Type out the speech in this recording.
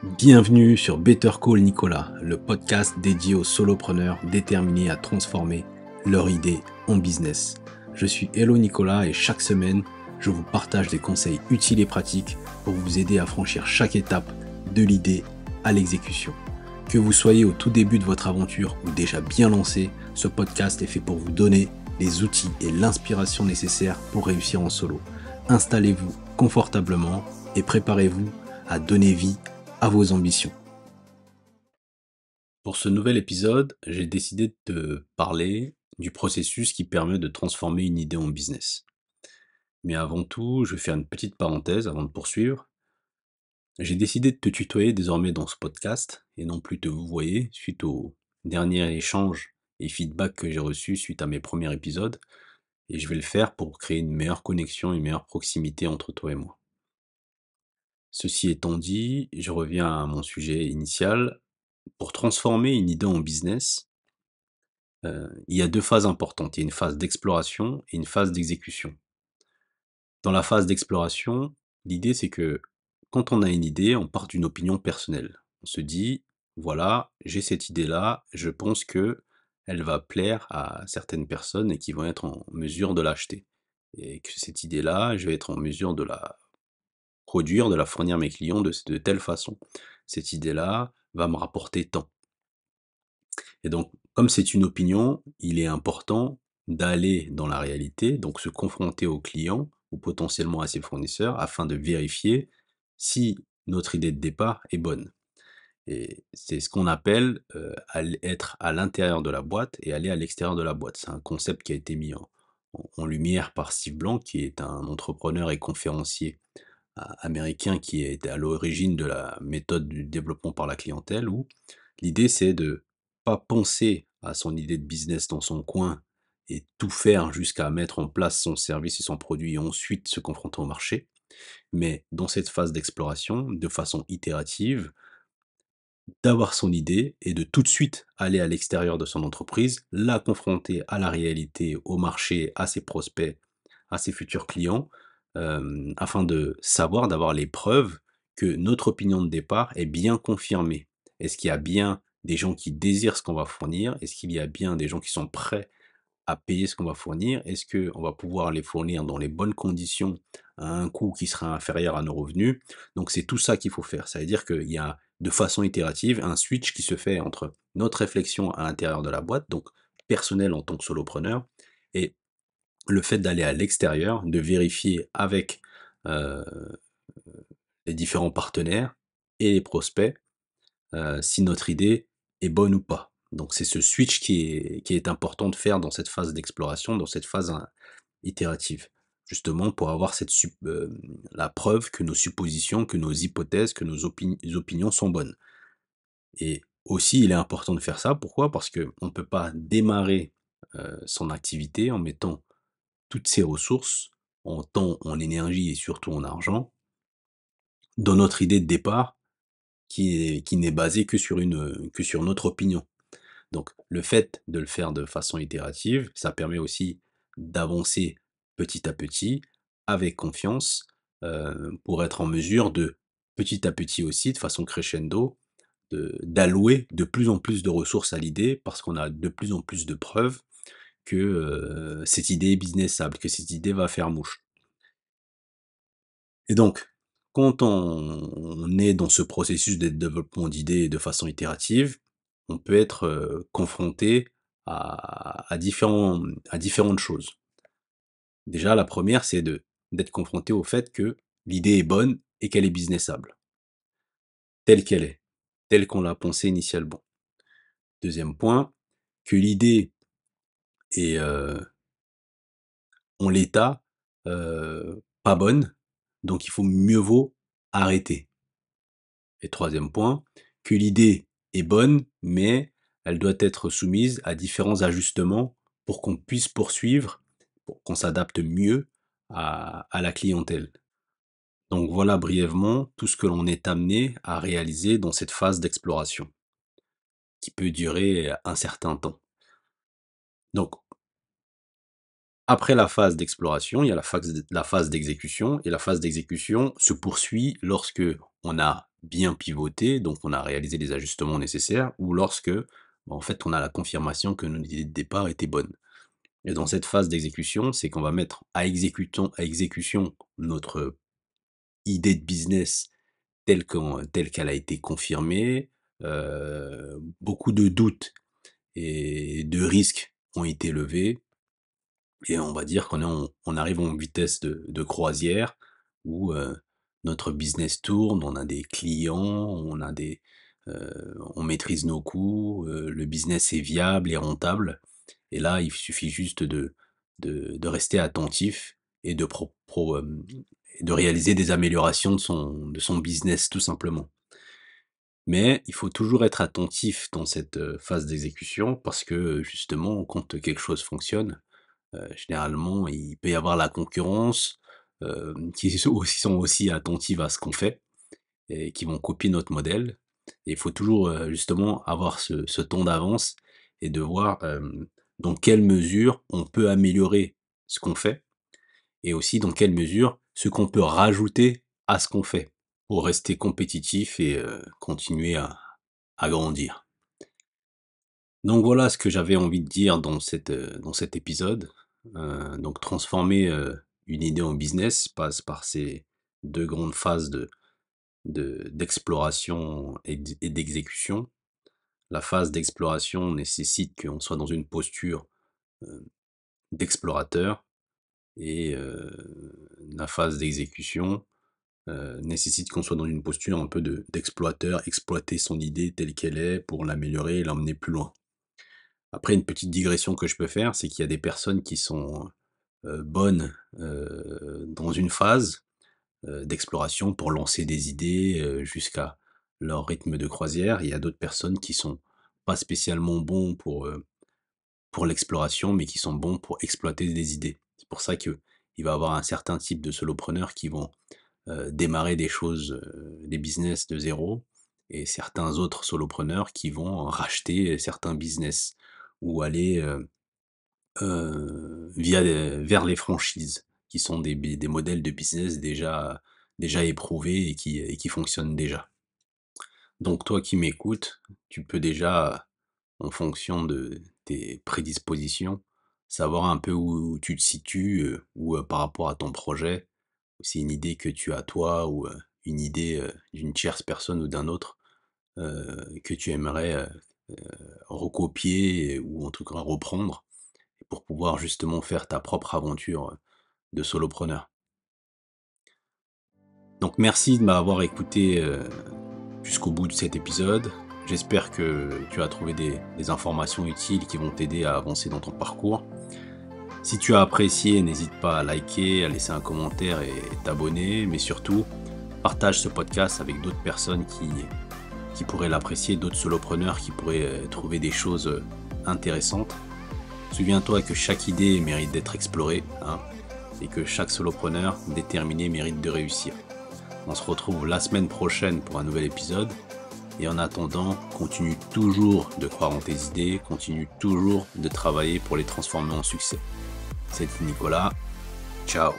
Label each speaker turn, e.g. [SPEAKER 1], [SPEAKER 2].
[SPEAKER 1] Bienvenue sur Better Call Nicolas, le podcast dédié aux solopreneurs déterminés à transformer leur idée en business. Je suis Hello Nicolas et chaque semaine, je vous partage des conseils utiles et pratiques pour vous aider à franchir chaque étape de l'idée à l'exécution. Que vous soyez au tout début de votre aventure ou déjà bien lancé, ce podcast est fait pour vous donner les outils et l'inspiration nécessaires pour réussir en solo. Installez-vous confortablement et préparez-vous à donner vie à vos ambitions. Pour ce nouvel épisode, j'ai décidé de te parler du processus qui permet de transformer une idée en business. Mais avant tout, je vais faire une petite parenthèse avant de poursuivre. J'ai décidé de te tutoyer désormais dans ce podcast et non plus te vouvoyer suite au dernier échange et feedback que j'ai reçu suite à mes premiers épisodes. Et je vais le faire pour créer une meilleure connexion, une meilleure proximité entre toi et moi. Ceci étant dit, je reviens à mon sujet initial. Pour transformer une idée en business, il y a deux phases importantes. Il y a une phase d'exploration et une phase d'exécution. Dans la phase d'exploration, l'idée c'est que quand on a une idée, on part d'une opinion personnelle. On se dit, voilà, j'ai cette idée-là, je pense que elle va plaire à certaines personnes et qui vont être en mesure de l'acheter. Et que cette idée-là, je vais être en mesure de la produire, de la fournir à mes clients de telle façon. Cette idée-là va me rapporter tant. Et donc, comme c'est une opinion, il est important d'aller dans la réalité, donc se confronter aux clients ou potentiellement à ses fournisseurs afin de vérifier si notre idée de départ est bonne. Et c'est ce qu'on appelle être à l'intérieur de la boîte et aller à l'extérieur de la boîte. C'est un concept qui a été mis en lumière par Steve Blank, qui est un entrepreneur et conférencier américain qui est à l'origine de la méthode du développement par la clientèle, où l'idée c'est de pas penser à son idée de business dans son coin et tout faire jusqu'à mettre en place son service et son produit et ensuite se confronter au marché, mais dans cette phase d'exploration, de façon itérative, d'avoir son idée et de tout de suite aller à l'extérieur de son entreprise, la confronter à la réalité, au marché, à ses prospects, à ses futurs clients, afin de savoir, d'avoir les preuves que notre opinion de départ est bien confirmée. Est-ce qu'il y a bien des gens qui désirent ce qu'on va fournir? Est-ce qu'il y a bien des gens qui sont prêts à payer ce qu'on va fournir? Est-ce qu'on va pouvoir les fournir dans les bonnes conditions à un coût qui sera inférieur à nos revenus? Donc c'est tout ça qu'il faut faire. Ça veut dire qu'il y a de façon itérative un switch qui se fait entre notre réflexion à l'intérieur de la boîte, donc personnel en tant que solopreneur, et le fait d'aller à l'extérieur, de vérifier avec euh, les différents partenaires et les prospects si notre idée est bonne ou pas. Donc c'est ce switch qui est important de faire dans cette phase d'exploration, dans cette phase itérative, justement pour avoir la preuve que nos suppositions, que nos hypothèses, que nos opinions sont bonnes. Et aussi, il est important de faire ça. Pourquoi? Parce qu'on ne peut pas démarrer son activité en mettant toutes ses ressources, en temps, en énergie et surtout en argent, dans notre idée de départ qui n'est basée que sur notre opinion. Donc le fait de le faire de façon itérative, ça permet aussi d'avancer petit à petit, avec confiance, pour être en mesure de, petit à petit aussi, de façon crescendo, d'allouer de plus en plus de ressources à l'idée, parce qu'on a de plus en plus de preuves que cette idée est businessable, que cette idée va faire mouche. Et donc, quand on est dans ce processus de développement d'idées de façon itérative, on peut être confronté à différentes choses. Déjà, la première, c'est d'être confronté au fait que l'idée est bonne et qu'elle est businessable, telle qu'elle est, telle qu'on l'a pensée initialement. Deuxième point, que l'idée est en l'état pas bonne, donc il faut mieux vaut arrêter. Et troisième point, que l'idée est bonne, mais elle doit être soumise à différents ajustements pour qu'on puisse poursuivre, pour qu'on s'adapte mieux à la clientèle. Donc voilà brièvement tout ce que l'on est amené à réaliser dans cette phase d'exploration, qui peut durer un certain temps. Donc après la phase d'exploration, il y a la phase d'exécution, et la phase d'exécution se poursuit lorsque on a bien pivoté, donc on a réalisé les ajustements nécessaires, ou lorsque, en fait, on a la confirmation que notre idée de départ était bonne. Et dans cette phase d'exécution, c'est qu'on va mettre à exécution notre idée de business telle qu'elle a été confirmée. Beaucoup de doutes et de risques ont été levés, et on va dire qu'on arrive en vitesse de croisière où, notre business tourne, on a des clients, on maîtrise nos coûts, le business est viable et rentable. Et là, il suffit juste de rester attentif et de réaliser des améliorations de son business, tout simplement. Mais il faut toujours être attentif dans cette, phase d'exécution parce que, justement, quand quelque chose fonctionne, généralement, il peut y avoir la concurrence, qui sont aussi attentives à ce qu'on fait et qui vont copier notre modèle. Et il faut toujours, justement avoir ce temps d'avance et de voir, dans quelle mesure on peut améliorer ce qu'on fait, et aussi dans quelle mesure ce qu'on peut rajouter à ce qu'on fait pour rester compétitif et continuer à grandir. Donc voilà ce que j'avais envie de dire dans cet épisode. Donc transformer, une idée en business passe par ces 2 grandes phases d'exploration et d'exécution. La phase d'exploration nécessite qu'on soit dans une posture, heu, d'explorateur, et la phase d'exécution, nécessite qu'on soit dans une posture un peu d'exploiteur, exploiter son idée telle qu'elle est pour l'améliorer et l'emmener plus loin. Après, une petite digression que je peux faire, c'est qu'il y a des personnes qui sont, bonnes, dans une phase, d'exploration pour lancer des idées, jusqu'à leur rythme de croisière. Il y a d'autres personnes qui sont pas spécialement bons pour l'exploration, mais qui sont bons pour exploiter des idées. C'est pour ça qu'il va y avoir un certain type de solopreneurs qui vont, démarrer des choses, des business de zéro, et certains autres solopreneurs qui vont racheter certains business ou aller, vers les franchises, qui sont des modèles de business déjà éprouvés et qui fonctionnent déjà. Donc toi qui m'écoutes, tu peux déjà, en fonction de tes prédispositions, savoir un peu où tu te situes, ou par rapport à ton projet. C'est une idée que tu as toi, ou une idée, d'une tierce personne ou d'un autre, que tu aimerais, recopier ou en tout cas reprendre, pour pouvoir justement faire ta propre aventure, de solopreneur. Donc merci de m'avoir écouté, jusqu'au bout de cet épisode. J'espère que tu as trouvé des informations utiles qui vont t'aider à avancer dans ton parcours. Si tu as apprécié, n'hésite pas à liker, à laisser un commentaire et t'abonner, mais surtout, partage ce podcast avec d'autres personnes qui pourraient l'apprécier, d'autres solopreneurs qui pourraient, trouver des choses, intéressantes. Souviens-toi que chaque idée mérite d'être explorée, hein, et que chaque solopreneur déterminé mérite de réussir. On se retrouve la semaine prochaine pour un nouvel épisode. Et en attendant, continue toujours de croire en tes idées, continue toujours de travailler pour les transformer en succès. C'était Nicolas. Ciao.